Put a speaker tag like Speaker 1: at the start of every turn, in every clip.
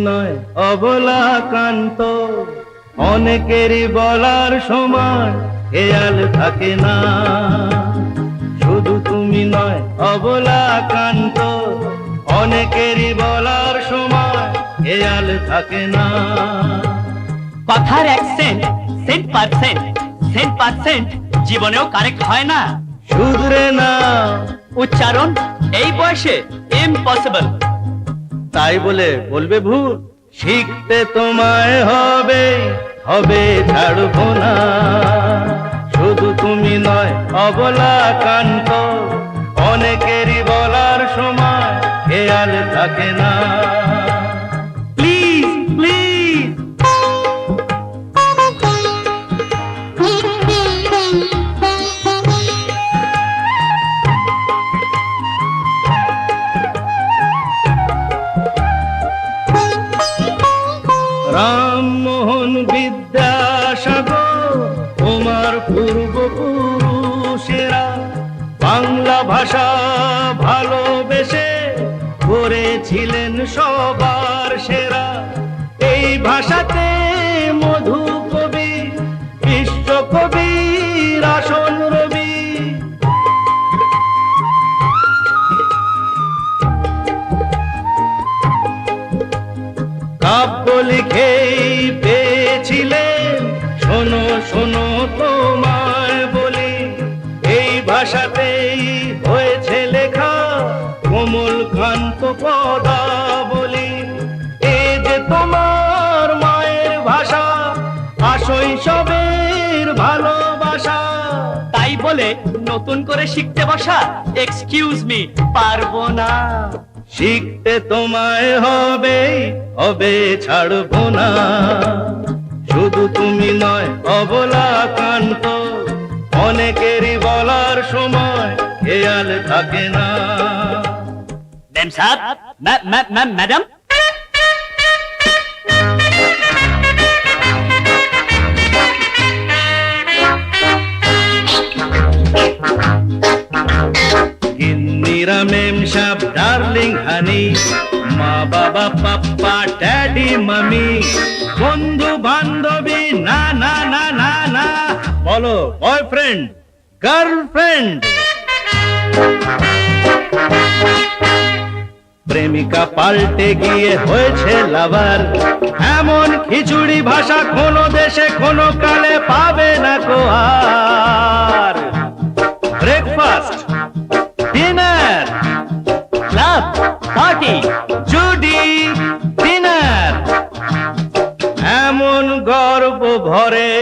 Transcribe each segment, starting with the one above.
Speaker 1: নয় অবলাকান্ত, অনেকেরই বলার সময় খেয়াল থাকে না। শুধু তুমি নয় অবলাকান্ত, অনেকেরই বলার সময় খেয়াল থাকে না।
Speaker 2: কথার অ্যাকসেন্ট সেন্ট জীবনেও কারেক্ট হয় না।
Speaker 1: শুধরে না
Speaker 2: উচ্চারণ এই বয়সে ইম্পসিবল।
Speaker 1: তাই বলে বলবে ভুল? শিখতে তোমায় হবে, হবে ছাড়বো না। শুধু তুমি নয় অবলাকান্ত, অনেকেরই বলার সময় খেয়াল থাকে না। Please please. রামমোহন বিদ্যাসাগর তোমার পূর্বপুরুষেরা বাংলা ভাষা ভালোবেসে করেছিলেন সবার সেরা। এই ভাষাতে মধু কবি, বিশ্বকবির আসন রবি। কাব্য লিখেই পেয়েছিলেন, শোনো শোনো তোমায় বলি, এই ভাষাতেই হয়েছে লেখা কোমল কান্ত পদাবলী। এই যে তোমার মায়ের ভাষা, শৈশবের ভালোবাসা।
Speaker 2: তাই বলে নতুন করে শিখতে বসা, এক্সকিউজ মি, পারবো না।
Speaker 1: শিখতে তোমায় হবে, হবে ছাড়বো না। শুধু তুমি নয় অবলাকান্ত, অনেকেরই বলার সময় খেয়াল থাকে না।
Speaker 2: ম্যাম সাহেব, ম্যাডাম,
Speaker 1: গিন্নিরা মেম সাহেব, ডার্লিং হানি, মা বাবা পাপ্পা ড্যাডি মামি, বন্ধু বান্ধবী না না না না না, বলো বয়ফ্রেন্ড গার্লফ্রেন্ড। প্রেমিকা পাল্টে গিয়ে হয়েছে লাভার, এমন খিচুড়ি ভাষা কোনো দেশে কোনো কালে পাবে না কো আর। Breakfast, dinner,
Speaker 2: club, party,
Speaker 1: জুডি, dinner, এমন গর্ব ভরে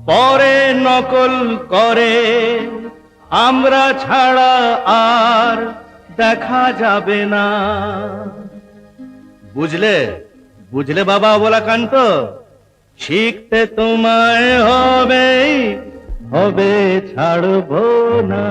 Speaker 1: পরে নকল করে, আমরা ছাড়া আর দেখা যাবে না। বুঝলে বুঝলে বাবা অবলাকান্ত, শিখতে তোমায় হবে, হবে ছাড়বো না।